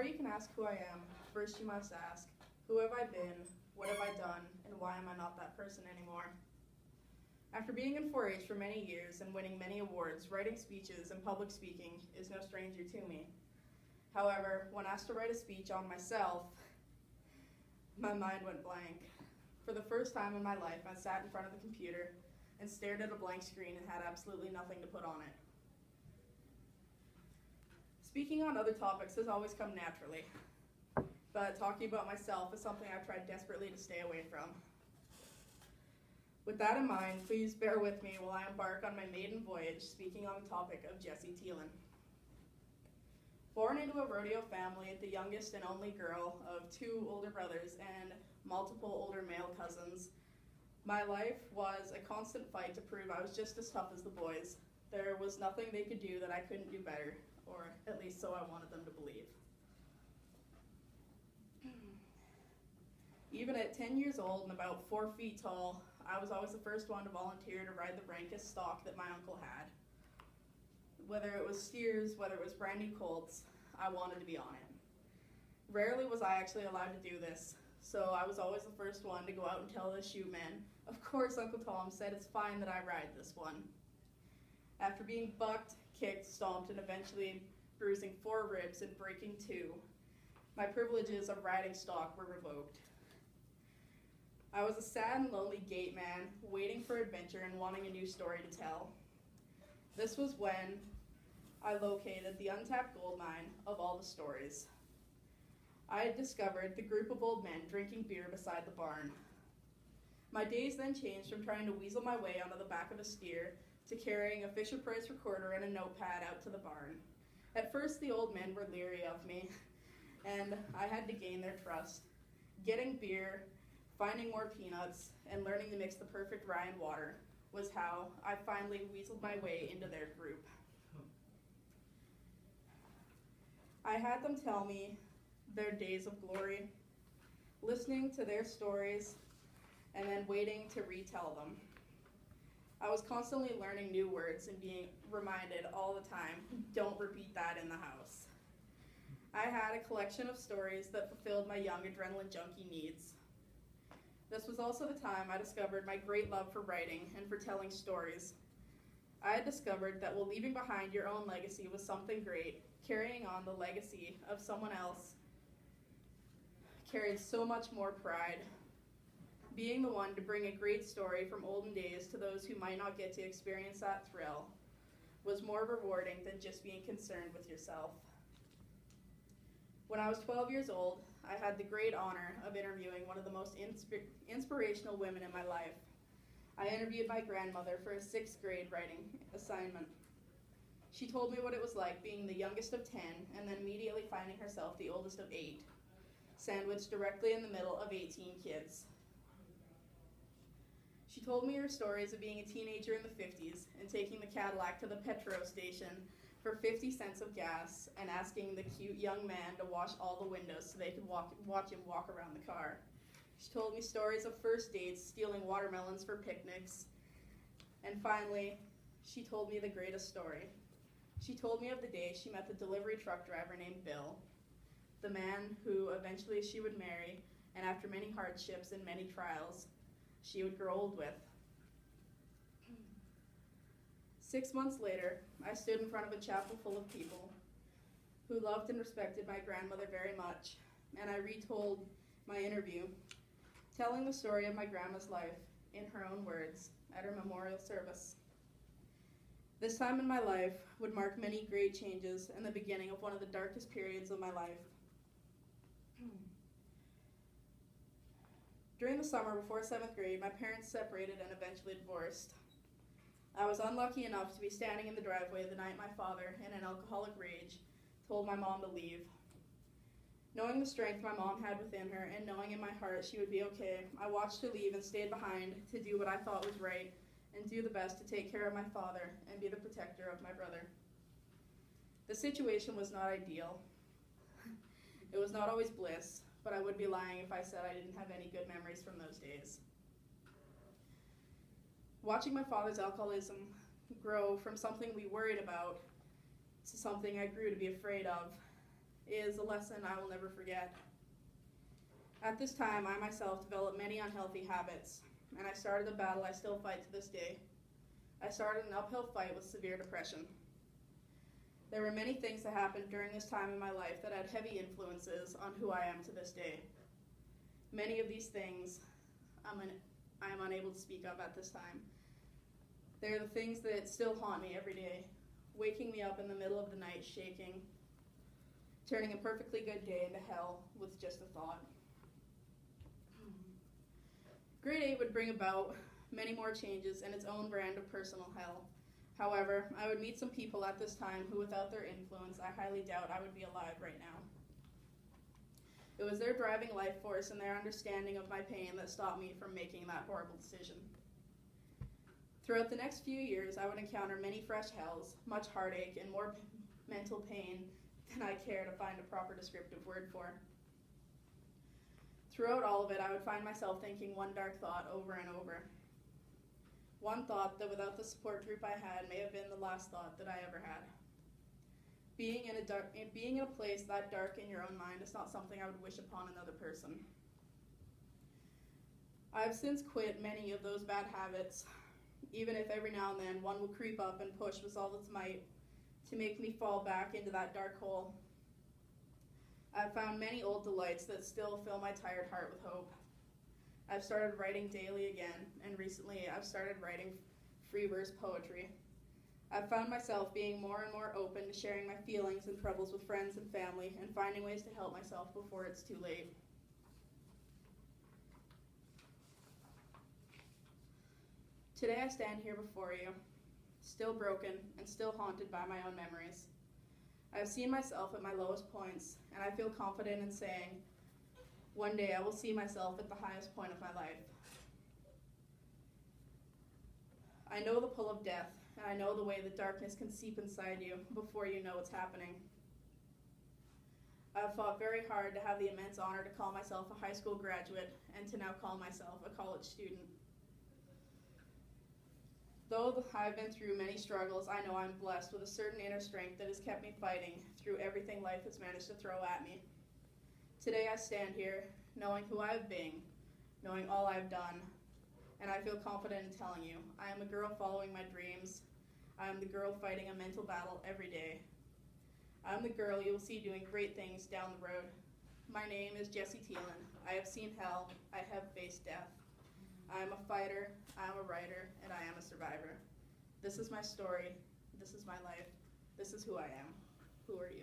Before you can ask who I am, first you must ask, who have I been, what have I done, and why am I not that person anymore? After being in 4-H for many years and winning many awards, writing speeches and public speaking is no stranger to me. However, when asked to write a speech on myself, my mind went blank. For the first time in my life, I sat in front of the computer and stared at a blank screen and had absolutely nothing to put on it. Speaking on other topics has always come naturally, but talking about myself is something I've tried desperately to stay away from. With that in mind, please bear with me while I embark on my maiden voyage speaking on the topic of Jessie Thielen. Born into a rodeo family, the youngest and only girl of 2 older brothers and multiple older male cousins, my life was a constant fight to prove I was just as tough as the boys. There was nothing they could do that I couldn't do better, or at least so I wanted them to believe. Even at 10 years old and about 4 feet tall, I was always the first one to volunteer to ride the rankest stock that my uncle had. Whether it was steers, whether it was brand new colts, I wanted to be on it. Rarely was I actually allowed to do this, so I was always the first one to go out and tell the shoe men, of course Uncle Tom said it's fine that I ride this one. After being bucked, kicked, stomped, and eventually bruising 4 ribs and breaking 2, my privileges of riding stock were revoked. I was a sad and lonely gate man, waiting for adventure and wanting a new story to tell. This was when I located the untapped gold mine of all the stories. I had discovered the group of old men drinking beer beside the barn. My days then changed from trying to weasel my way onto the back of a steer to carrying a Fisher-Price recorder and a notepad out to the barn. At first, the old men were leery of me, and I had to gain their trust. Getting beer, finding more peanuts, and learning to mix the perfect rye and water was how I finally weaseled my way into their group. I had them tell me their days of glory, listening to their stories, and then waiting to retell them. I was constantly learning new words and being reminded all the time, don't repeat that in the house. I had a collection of stories that fulfilled my young adrenaline junkie needs. This was also the time I discovered my great love for writing and for telling stories. I had discovered that while leaving behind your own legacy was something great, carrying on the legacy of someone else carried so much more pride. Being the one to bring a great story from olden days to those who might not get to experience that thrill was more rewarding than just being concerned with yourself. When I was 12 years old, I had the great honor of interviewing one of the most inspirational women in my life. I interviewed my grandmother for a 6th grade writing assignment. She told me what it was like being the youngest of 10 and then immediately finding herself the oldest of 8, sandwiched directly in the middle of 18 kids. She told me her stories of being a teenager in the 50s and taking the Cadillac to the petrol station for 50 cents of gas and asking the cute young man to wash all the windows so they could watch him walk around the car. She told me stories of first dates, stealing watermelons for picnics, and finally, she told me the greatest story. She told me of the day she met the delivery truck driver named Bill, the man who eventually she would marry, and after many hardships and many trials, she would grow old with. 6 months later, I stood in front of a chapel full of people who loved and respected my grandmother very much, and I retold my interview, telling the story of my grandma's life in her own words at her memorial service. This time in my life would mark many great changes and the beginning of one of the darkest periods of my life. During the summer before 7th grade, my parents separated and eventually divorced. I was unlucky enough to be standing in the driveway the night my father, in an alcoholic rage, told my mom to leave. Knowing the strength my mom had within her and knowing in my heart she would be okay, I watched her leave and stayed behind to do what I thought was right and do the best to take care of my father and be the protector of my brother. The situation was not ideal. It was not always bliss, but I would be lying if I said I didn't have any good memories from those days. Watching my father's alcoholism grow from something we worried about to something I grew to be afraid of is a lesson I will never forget. At this time, I myself developed many unhealthy habits, and I started a battle I still fight to this day. I started an uphill fight with severe depression. There were many things that happened during this time in my life that had heavy influences on who I am to this day. Many of these things I am unable to speak of at this time. They're the things that still haunt me every day, waking me up in the middle of the night shaking, turning a perfectly good day into hell with just a thought. Grade 8 would bring about many more changes and its own brand of personal hell. However, I would meet some people at this time who, without their influence, I highly doubt I would be alive right now. It was their driving life force and their understanding of my pain that stopped me from making that horrible decision. Throughout the next few years, I would encounter many fresh hells, much heartache, and more mental pain than I care to find a proper descriptive word for. Throughout all of it, I would find myself thinking one dark thought over and over. One thought that without the support group I had may have been the last thought that I ever had. Being in a place that dark in your own mind is not something I would wish upon another person. I have since quit many of those bad habits, even if every now and then one will creep up and push with all its might to make me fall back into that dark hole. I've found many old delights that still fill my tired heart with hope. I've started writing daily again, and recently I've started writing free verse poetry. I've found myself being more and more open to sharing my feelings and troubles with friends and family and finding ways to help myself before it's too late. Today I stand here before you, still broken and still haunted by my own memories. I have seen myself at my lowest points, and I feel confident in saying, one day I will see myself at the highest point of my life. I know the pull of death, and I know the way that darkness can seep inside you before you know what's happening. I have fought very hard to have the immense honor to call myself a high school graduate and to now call myself a college student. Though I've been through many struggles, I know I'm blessed with a certain inner strength that has kept me fighting through everything life has managed to throw at me. Today I stand here, knowing who I've been, knowing all I've done, and I feel confident in telling you, I am a girl following my dreams. I am the girl fighting a mental battle every day. I am the girl you will see doing great things down the road. My name is Jessie. I have seen hell. I have faced death. I am a fighter, I am a writer, and I am a survivor. This is my story. This is my life. This is who I am. Who are you?